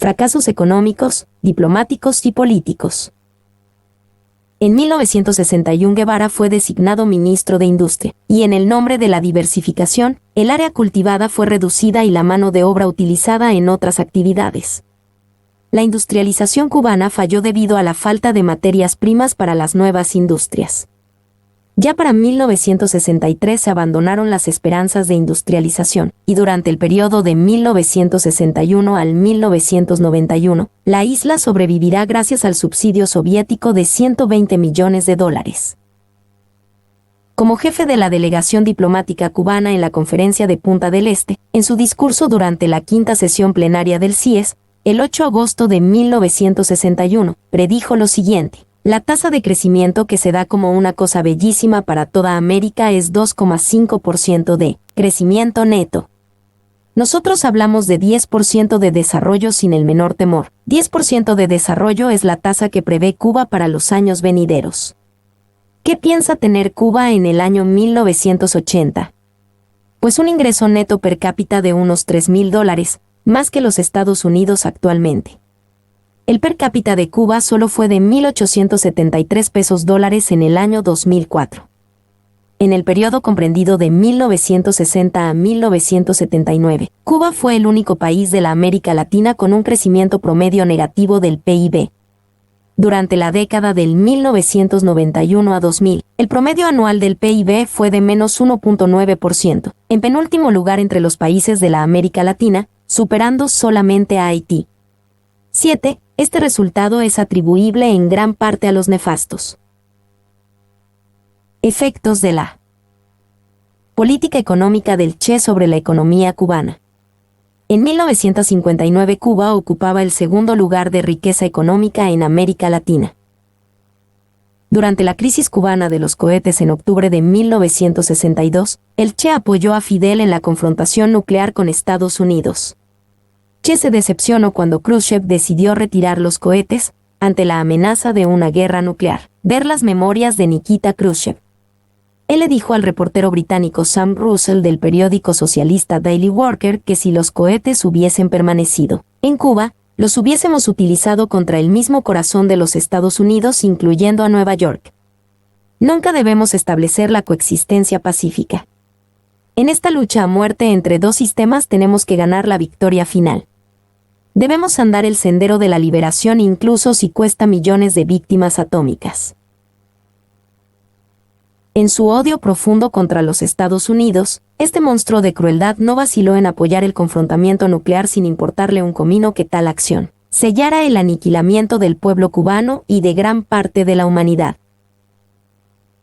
fracasos económicos, diplomáticos y políticos. En 1961 Guevara fue designado ministro de Industria, y en el nombre de la diversificación, el área cultivada fue reducida y la mano de obra utilizada en otras actividades. La industrialización cubana falló debido a la falta de materias primas para las nuevas industrias. Ya para 1963 se abandonaron las esperanzas de industrialización, y durante el periodo de 1961 al 1991, la isla sobrevivirá gracias al subsidio soviético de $120 millones. Como jefe de la delegación diplomática cubana en la Conferencia de Punta del Este, en su discurso durante la quinta sesión plenaria del CIES, el 8 de agosto de 1961, predijo lo siguiente: la tasa de crecimiento que se da como una cosa bellísima para toda América es 2,5% de crecimiento neto. Nosotros hablamos de 10% de desarrollo sin el menor temor. 10% de desarrollo es la tasa que prevé Cuba para los años venideros. ¿Qué piensa tener Cuba en el año 1980? Pues un ingreso neto per cápita de unos $3,000, más que los Estados Unidos actualmente. El per cápita de Cuba solo fue de $1,873 en el año 2004. En el periodo comprendido de 1960 a 1979, Cuba fue el único país de la América Latina con un crecimiento promedio negativo del PIB. Durante la década del 1991 a 2000, el promedio anual del PIB fue de menos 1,9%, en penúltimo lugar entre los países de la América Latina, superando solamente a Haití. 7. Este resultado es atribuible en gran parte a los nefastos efectos de la política económica del Che sobre la economía cubana. En 1959 Cuba ocupaba el segundo lugar de riqueza económica en América Latina. Durante la crisis cubana de los cohetes en octubre de 1962, el Che apoyó a Fidel en la confrontación nuclear con Estados Unidos. Che se decepcionó cuando Khrushchev decidió retirar los cohetes, ante la amenaza de una guerra nuclear. Ver las memorias de Nikita Khrushchev. Él le dijo al reportero británico Sam Russell del periódico socialista Daily Worker que si los cohetes hubiesen permanecido en Cuba, los hubiésemos utilizado contra el mismo corazón de los Estados Unidos, incluyendo a Nueva York. Nunca debemos establecer la coexistencia pacífica. En esta lucha a muerte entre dos sistemas tenemos que ganar la victoria final. Debemos andar el sendero de la liberación incluso si cuesta millones de víctimas atómicas. En su odio profundo contra los Estados Unidos, este monstruo de crueldad no vaciló en apoyar el confrontamiento nuclear sin importarle un comino que tal acción sellara el aniquilamiento del pueblo cubano y de gran parte de la humanidad.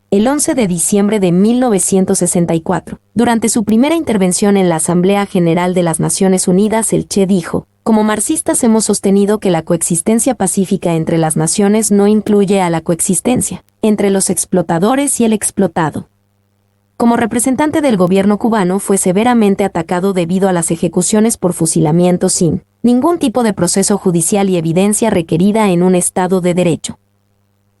El 11 de diciembre de 1964, durante su primera intervención en la Asamblea General de las Naciones Unidas, el Che dijo: como marxistas hemos sostenido que la coexistencia pacífica entre las naciones no incluye a la coexistencia entre los explotadores y el explotado. Como representante del gobierno cubano fue severamente atacado debido a las ejecuciones por fusilamiento sin ningún tipo de proceso judicial y evidencia requerida en un Estado de Derecho.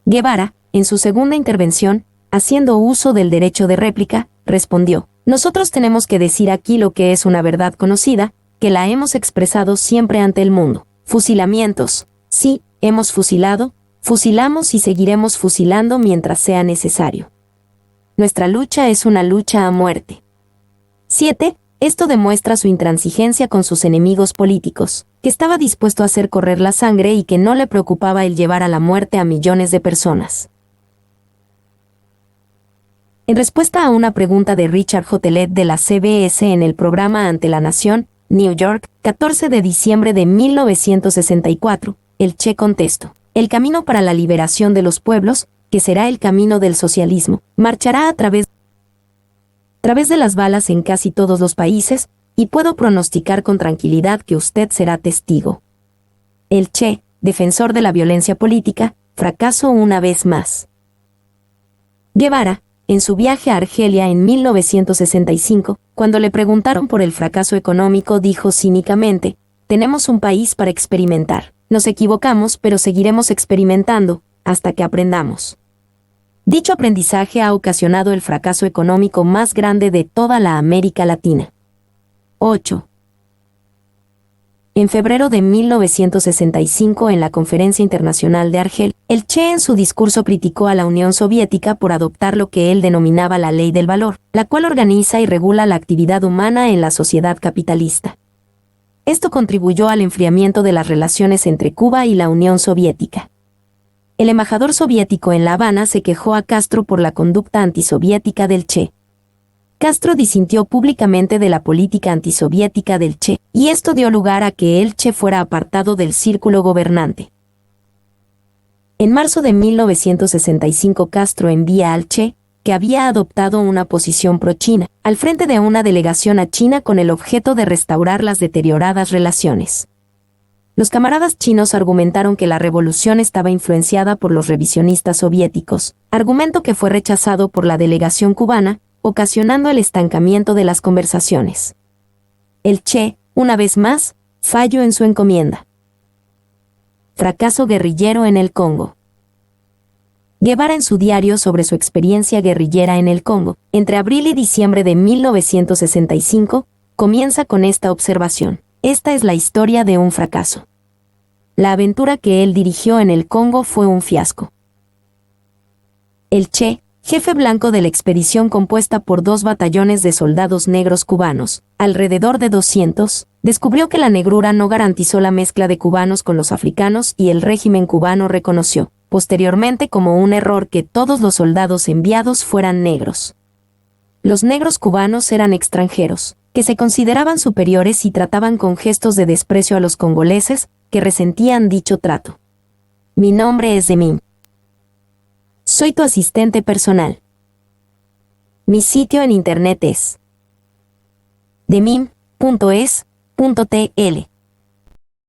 Guevara, en su segunda intervención, haciendo uso del derecho de réplica, respondió: nosotros tenemos que decir aquí lo que es una verdad conocida, que la hemos expresado siempre ante el mundo. Fusilamientos. Sí, hemos fusilado, fusilamos y seguiremos fusilando mientras sea necesario. Nuestra lucha es una lucha a muerte. 7. Esto demuestra su intransigencia con sus enemigos políticos, que estaba dispuesto a hacer correr la sangre y que no le preocupaba el llevar a la muerte a millones de personas. En respuesta a una pregunta de Richard Hotelet de la CBS en el programa Ante la Nación, New York, 14 de diciembre de 1964, el Che contestó: el camino para la liberación de los pueblos, que será el camino del socialismo, marchará a través de las balas en casi todos los países, y puedo pronosticar con tranquilidad que usted será testigo. El Che, defensor de la violencia política, fracasó una vez más. Guevara, en su viaje a Argelia en 1965, cuando le preguntaron por el fracaso económico, dijo cínicamente: tenemos un país para experimentar. Nos equivocamos, pero seguiremos experimentando, hasta que aprendamos. Dicho aprendizaje ha ocasionado el fracaso económico más grande de toda la América Latina. 8. En febrero de 1965, en la Conferencia Internacional de Argel, el Che en su discurso criticó a la Unión Soviética por adoptar lo que él denominaba la ley del valor, la cual organiza y regula la actividad humana en la sociedad capitalista. Esto contribuyó al enfriamiento de las relaciones entre Cuba y la Unión Soviética. El embajador soviético en La Habana se quejó a Castro por la conducta antisoviética del Che. Castro disintió públicamente de la política antisoviética del Che, y esto dio lugar a que el Che fuera apartado del círculo gobernante. En marzo de 1965, Castro envía al Che, que había adoptado una posición pro-China, al frente de una delegación a China con el objeto de restaurar las deterioradas relaciones. Los camaradas chinos argumentaron que la revolución estaba influenciada por los revisionistas soviéticos, argumento que fue rechazado por la delegación cubana, ocasionando el estancamiento de las conversaciones. El Che, una vez más, falló en su encomienda. Fracaso guerrillero en el Congo. Guevara, en su diario sobre su experiencia guerrillera en el Congo, entre abril y diciembre de 1965, comienza con esta observación: esta es la historia de un fracaso. La aventura que él dirigió en el Congo fue un fiasco. El Che, jefe blanco de la expedición compuesta por 2 batallones de soldados negros cubanos, alrededor de 200, descubrió que la negrura no garantizó la mezcla de cubanos con los africanos y el régimen cubano reconoció, posteriormente, como un error que todos los soldados enviados fueran negros. Los negros cubanos eran extranjeros, que se consideraban superiores y trataban con gestos de desprecio a los congoleses, que resentían dicho trato. Mi nombre es Demim. Soy tu asistente personal. Mi sitio en internet es demim.es.tl.